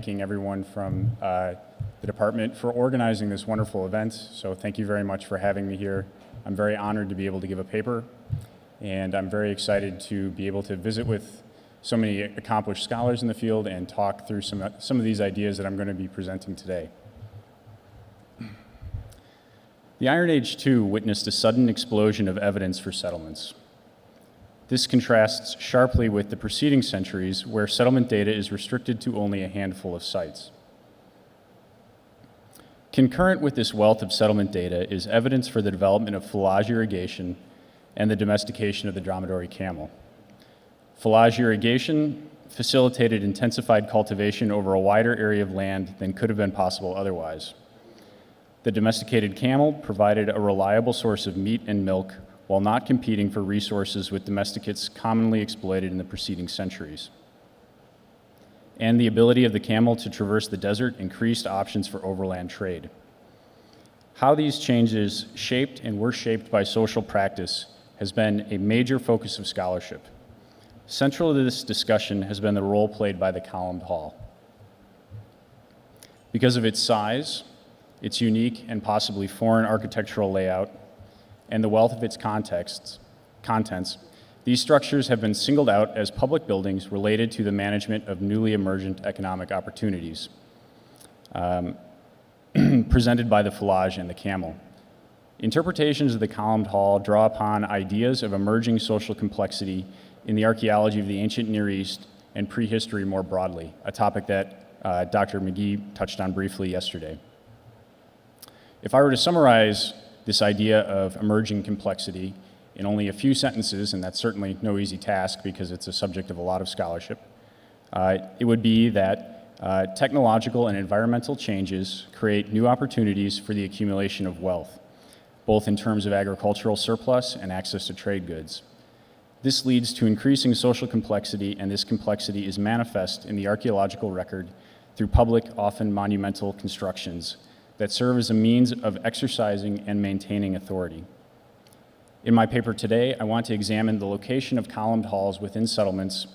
Thanking everyone from the department for organizing this wonderful event. So thank you very much for having me here. I'm very honored to be able to give a paper, and I'm very excited to be able to visit with so many accomplished scholars in the field and talk through some of these ideas that I'm going to be presenting today. The Iron Age II witnessed a sudden explosion of evidence for settlements. This contrasts sharply with the preceding centuries, where settlement data is restricted to only a handful of sites. Concurrent with this wealth of settlement data is evidence for the development of fulage irrigation and the domestication of the dromedary camel. Fulage irrigation facilitated intensified cultivation over a wider area of land than could have been possible otherwise. The domesticated camel provided a reliable source of meat and milk while not competing for resources with domesticates commonly exploited in the preceding centuries. And the ability of the camel to traverse the desert increased options for overland trade. How these changes shaped and were shaped by social practice has been a major focus of scholarship. Central to this discussion has been the role played by the columned hall. Because of its size, its unique and possibly foreign architectural layout, and the wealth of its contents, these structures have been singled out as public buildings related to the management of newly emergent economic opportunities presented by the fulage and the camel. Interpretations of the columned hall draw upon ideas of emerging social complexity in the archaeology of the ancient Near East and prehistory more broadly, a topic that Dr. McGee touched on briefly yesterday. If I were to summarize this idea of emerging complexity in only a few sentences, and that's certainly no easy task because it's a subject of a lot of scholarship, it would be that technological and environmental changes create new opportunities for the accumulation of wealth, both in terms of agricultural surplus and access to trade goods. This leads to increasing social complexity, and this complexity is manifest in the archaeological record through public, often monumental constructions that serve as a means of exercising and maintaining authority. In my paper today, I want to examine the location of columned halls within settlements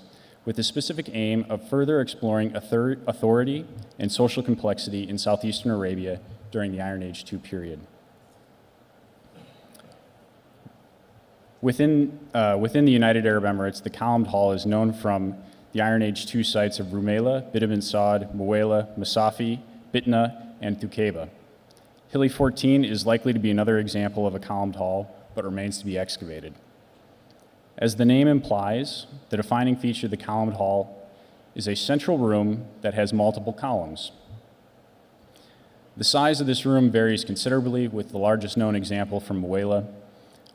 with the specific aim of further exploring authority and social complexity in southeastern Arabia during the Iron Age II period. Within the United Arab Emirates, the columned hall is known from the Iron Age II sites of Rumaila, Bid ibn Saad, Moella, Masafi, Bitna, and Thukeba. Hilly 14 is likely to be another example of a columned hall, but remains to be excavated. As the name implies, the defining feature of the columned hall is a central room that has multiple columns. The size of this room varies considerably, with the largest known example from Moella.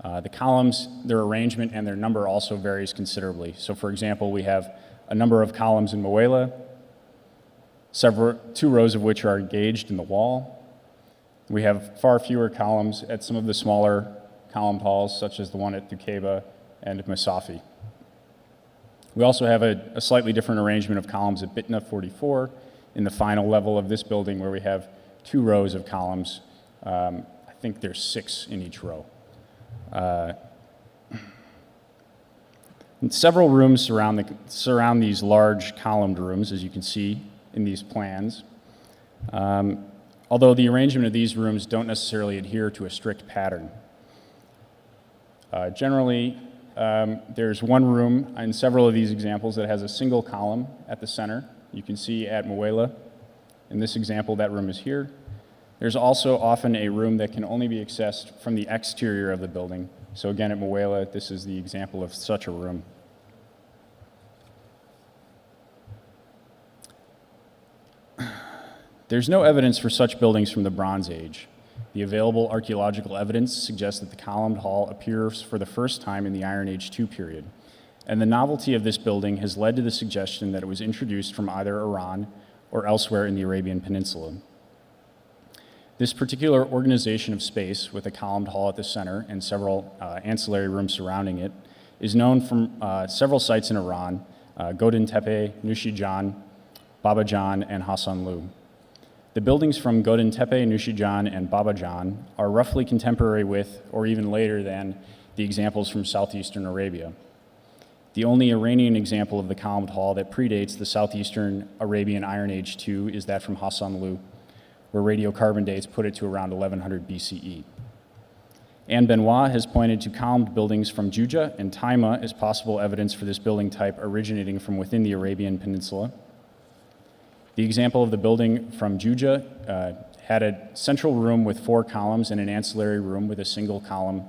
The columns, their arrangement and their number also varies considerably. So for example, we have a number of columns in Moella, two rows of which are engaged in the wall. We have far fewer columns at some of the smaller columned halls, such as the one at Thukeba and Masafi. We also have a slightly different arrangement of columns at Bitna 44 in the final level of this building, where we have 2 rows of columns. I think there's 6 in each row. And several rooms surround these large columned rooms, as you can see in these plans. Although the arrangement of these rooms don't necessarily adhere to a strict pattern. Generally, there's one room in several of these examples that has a single column at the center. You can see at Moella, in this example, that room is here. There's also often a room that can only be accessed from the exterior of the building. So again, at Moella, this is the example of such a room. There's no evidence for such buildings from the Bronze Age. The available archaeological evidence suggests that the columned hall appears for the first time in the Iron Age II period, and the novelty of this building has led to the suggestion that it was introduced from either Iran or elsewhere in the Arabian Peninsula. This particular organization of space, with a columned hall at the center and several ancillary rooms surrounding it, is known from several sites in Iran, Godin Tepe, Nushijan, Babajan, and Hasanlu. The buildings from Godin Tepe, Nushijan, and Babajan are roughly contemporary with, or even later than, the examples from southeastern Arabia. The only Iranian example of the columned hall that predates the Southeastern Arabian Iron Age II is that from Hassanlu, where radiocarbon dates put it to around 1100 BCE. Anne Benoit has pointed to columned buildings from Juja and Taima as possible evidence for this building type originating from within the Arabian Peninsula. The example of the building from Juja had a central room with 4 columns and an ancillary room with a single column.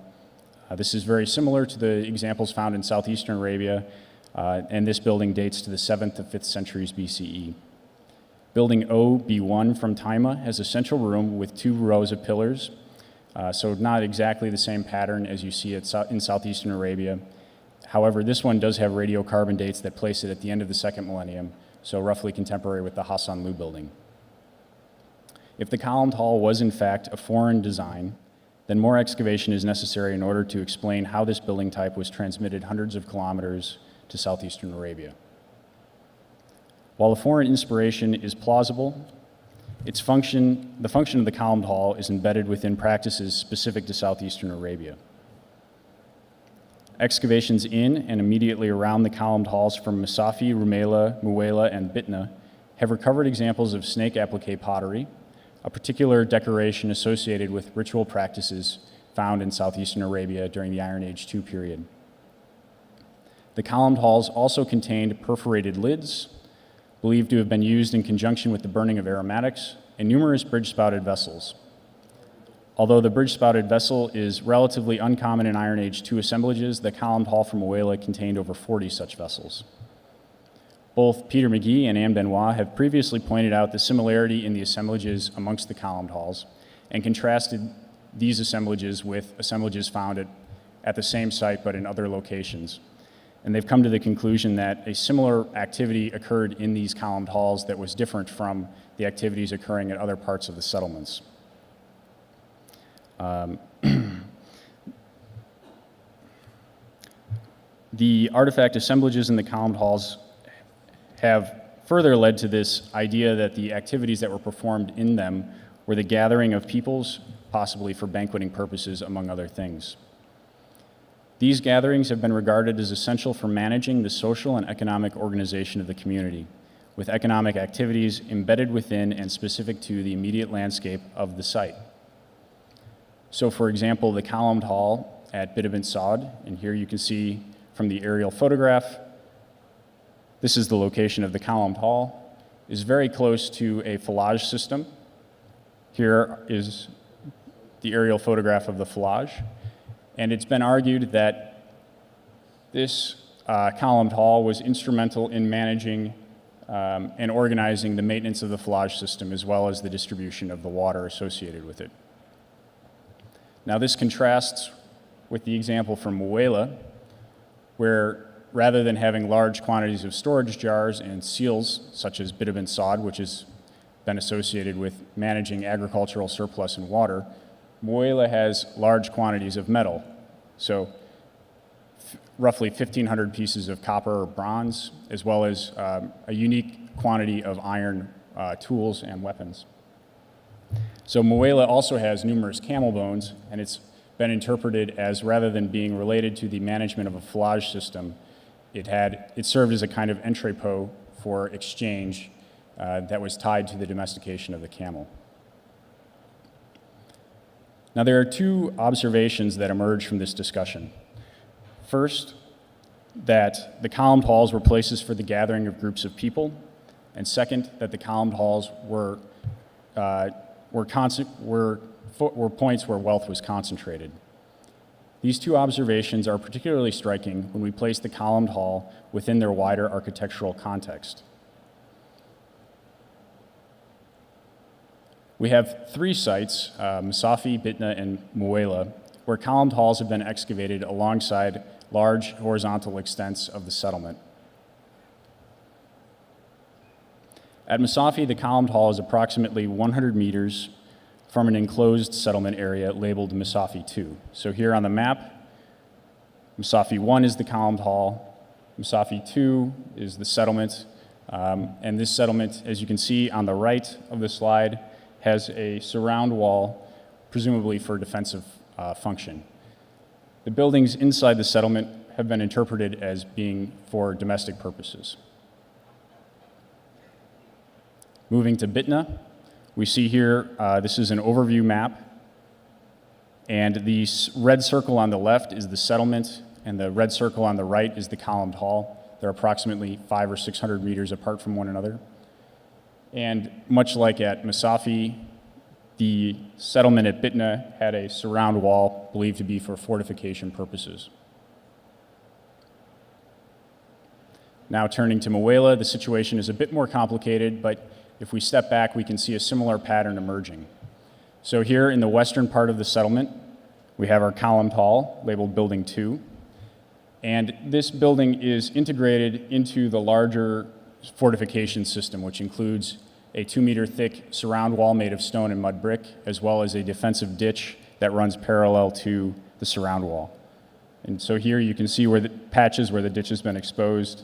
This is very similar to the examples found in southeastern Arabia, and this building dates to the 7th to 5th centuries BCE. Building OB1 from Taima has a central room with 2 rows of pillars, so not exactly the same pattern as you see in southeastern Arabia. However, this one does have radiocarbon dates that place it at the end of the 2nd millennium, so roughly contemporary with the Hassanlu building. If the columned hall was in fact a foreign design, then more excavation is necessary in order to explain how this building type was transmitted hundreds of kilometers to southeastern Arabia. While the foreign inspiration is plausible, the function of the columned hall is embedded within practices specific to southeastern Arabia. Excavations in and immediately around the columned halls from Masafi, Rumaila, Moella, and Bitna have recovered examples of snake applique pottery, a particular decoration associated with ritual practices found in southeastern Arabia during the Iron Age II period. The columned halls also contained perforated lids, believed to have been used in conjunction with the burning of aromatics, and numerous bridge-spouted vessels. Although the bridge-spouted vessel is relatively uncommon in Iron Age II assemblages, the columned hall from Moella contained over 40 such vessels. Both Peter McGee and Anne Benoit have previously pointed out the similarity in the assemblages amongst the columned halls and contrasted these assemblages with assemblages found at the same site but in other locations. And they've come to the conclusion that a similar activity occurred in these columned halls that was different from the activities occurring at other parts of the settlements. The artifact assemblages in the columned halls have further led to this idea that the activities that were performed in them were the gathering of peoples, possibly for banqueting purposes, among other things. These gatherings have been regarded as essential for managing the social and economic organization of the community, with economic activities embedded within and specific to the immediate landscape of the site. So, for example, the columned hall at Bid Ibn Saud, and here you can see from the aerial photograph, this is the location of the columned hall, is very close to a phallage system. Here is the aerial photograph of the phallage, and it's been argued that this columned hall was instrumental in managing and organizing the maintenance of the phallage system as well as the distribution of the water associated with it. Now, this contrasts with the example from Moella, where rather than having large quantities of storage jars and seals, such as Bid Ibn Saud, which has been associated with managing agricultural surplus and water, Moella has large quantities of metal. So roughly 1,500 pieces of copper or bronze, as well as a unique quantity of iron tools and weapons. So Moella also has numerous camel bones, and it's been interpreted as, rather than being related to the management of a phallage system, it served as a kind of entrepot for exchange that was tied to the domestication of the camel. Now, there are 2 observations that emerge from this discussion. First, that the columned halls were places for the gathering of groups of people, and second, that the columned halls were points where wealth was concentrated. These 2 observations are particularly striking when we place the columned hall within their wider architectural context. We have 3 sites, Masafi, Bitna, and Moella, where columned halls have been excavated alongside large horizontal extents of the settlement. At Masafi, the columned hall is approximately 100 meters from an enclosed settlement area labeled Masafi 2. So here on the map, Masafi 1 is the columned hall, Masafi 2 is the settlement, and this settlement, as you can see on the right of the slide, has a surround wall, presumably for defensive function. The buildings inside the settlement have been interpreted as being for domestic purposes. Moving to Bitna, we see here, this is an overview map, and the red circle on the left is the settlement, and the red circle on the right is the columned hall. They're approximately 500 or 600 meters apart from one another. And much like at Masafi, the settlement at Bitna had a surround wall believed to be for fortification purposes. Now turning to Moella, the situation is a bit more complicated, but if we step back, we can see a similar pattern emerging. So here in the western part of the settlement, we have our columned hall labeled Building 2. And this building is integrated into the larger fortification system, which includes a 2-meter thick surround wall made of stone and mud brick, as well as a defensive ditch that runs parallel to the surround wall. And so here you can see where the patches where the ditch has been exposed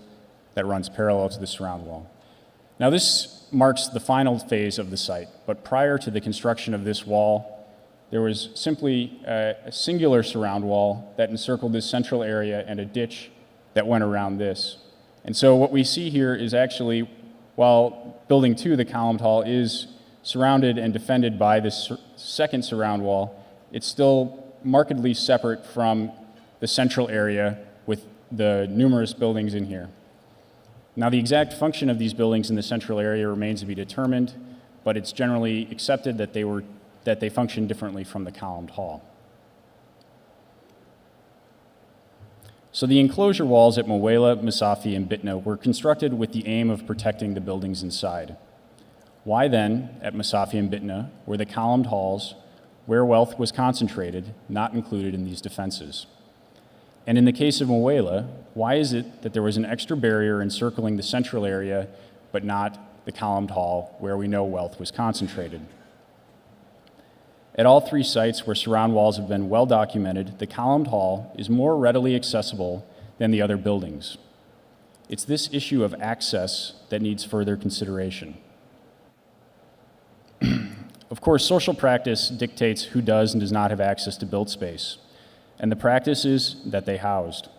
that runs parallel to the surround wall. Now this marks the final phase of the site, but prior to the construction of this wall, there was simply a singular surround wall that encircled this central area and a ditch that went around this. And so what we see here is actually, while Building 2, the columned hall, is surrounded and defended by this second surround wall, it's still markedly separate from the central area with the numerous buildings in here. Now, the exact function of these buildings in the central area remains to be determined, but it's generally accepted that they function differently from the columned hall. So the enclosure walls at Moella, Masafi, and Bitna were constructed with the aim of protecting the buildings inside. Why then, at Masafi and Bitna, were the columned halls, where wealth was concentrated, not included in these defenses? And in the case of Moella, why is it that there was an extra barrier encircling the central area, but not the columned hall, where we know wealth was concentrated? At all three sites where surround walls have been well documented, the columned hall is more readily accessible than the other buildings. It's this issue of access that needs further consideration. Of course, social practice dictates who does and does not have access to built space, and the practices that they housed.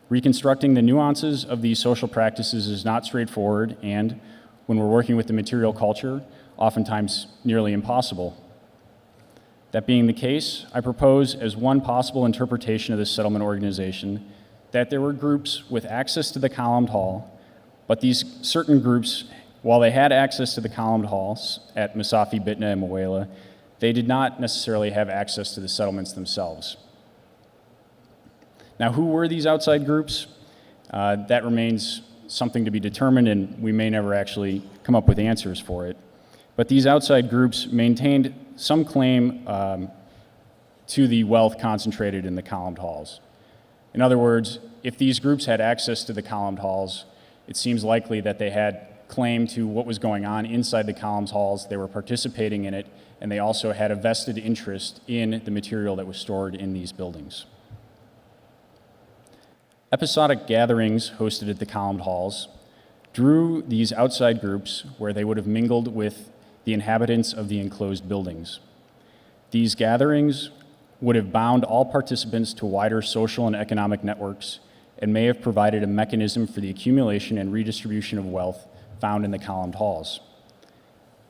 Reconstructing the nuances of these social practices is not straightforward, and when we're working with the material culture, oftentimes nearly impossible. That being the case, I propose as one possible interpretation of this settlement organization that there were groups with access to the columned hall, but these certain groups, while they had access to the columned halls at Masafi, Bitna, and Moella, they did not necessarily have access to the settlements themselves. Now, who were these outside groups? That remains something to be determined, and we may never actually come up with answers for it. But these outside groups maintained some claim to the wealth concentrated in the columned halls. In other words, if these groups had access to the columned halls, it seems likely that they had claim to what was going on inside the columned halls, they were participating in it, and they also had a vested interest in the material that was stored in these buildings. Episodic gatherings hosted at the columned halls drew these outside groups where they would have mingled with the inhabitants of the enclosed buildings. These gatherings would have bound all participants to wider social and economic networks and may have provided a mechanism for the accumulation and redistribution of wealth found in the columned halls.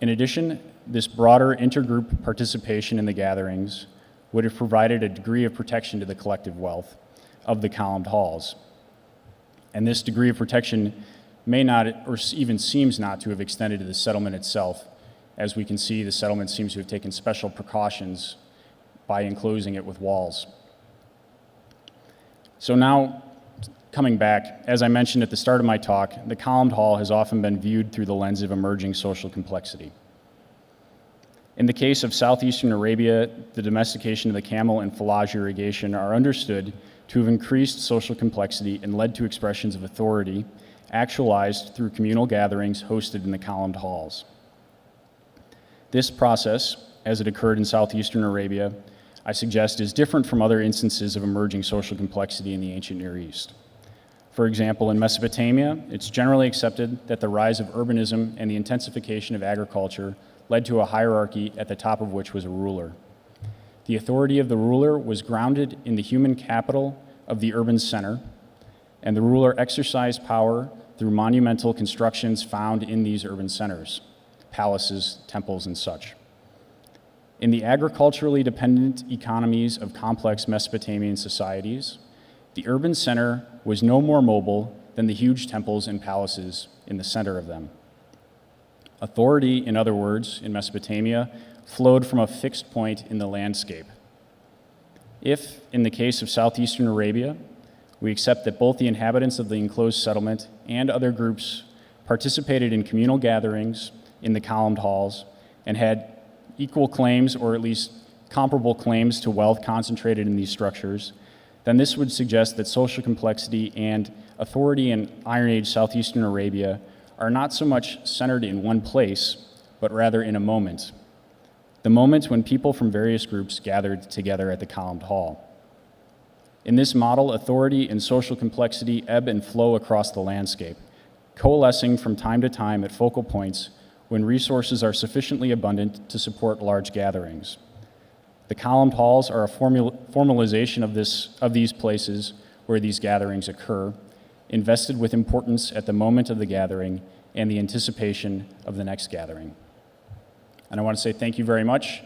In addition, this broader intergroup participation in the gatherings would have provided a degree of protection to the collective wealth of the columned halls. And this degree of protection may not, or even seems not to have extended to the settlement itself. As we can see, the settlement seems to have taken special precautions by enclosing it with walls. So now, coming back, as I mentioned at the start of my talk, the columned hall has often been viewed through the lens of emerging social complexity. In the case of southeastern Arabia, the domestication of the camel and phylage irrigation are understood to have increased social complexity and led to expressions of authority actualized through communal gatherings hosted in the columned halls. This process, as it occurred in southeastern Arabia, I suggest is different from other instances of emerging social complexity in the ancient Near East. For example, in Mesopotamia, it's generally accepted that the rise of urbanism and the intensification of agriculture led to a hierarchy at the top of which was a ruler. The authority of the ruler was grounded in the human capital of the urban center, and the ruler exercised power through monumental constructions found in these urban centers, palaces, temples, and such. In the agriculturally dependent economies of complex Mesopotamian societies, the urban center was no more mobile than the huge temples and palaces in the center of them. Authority, in other words, in Mesopotamia, flowed from a fixed point in the landscape. If, in the case of southeastern Arabia, we accept that both the inhabitants of the enclosed settlement and other groups participated in communal gatherings in the columned halls and had equal claims, or at least comparable claims, to wealth concentrated in these structures, then this would suggest that social complexity and authority in Iron Age southeastern Arabia are not so much centered in one place, but rather in a moment. The moment when people from various groups gathered together at the columned hall. In this model, authority and social complexity ebb and flow across the landscape, coalescing from time to time at focal points when resources are sufficiently abundant to support large gatherings. The columned halls are a formalization of these places where these gatherings occur, invested with importance at the moment of the gathering and the anticipation of the next gathering. And I want to say thank you very much.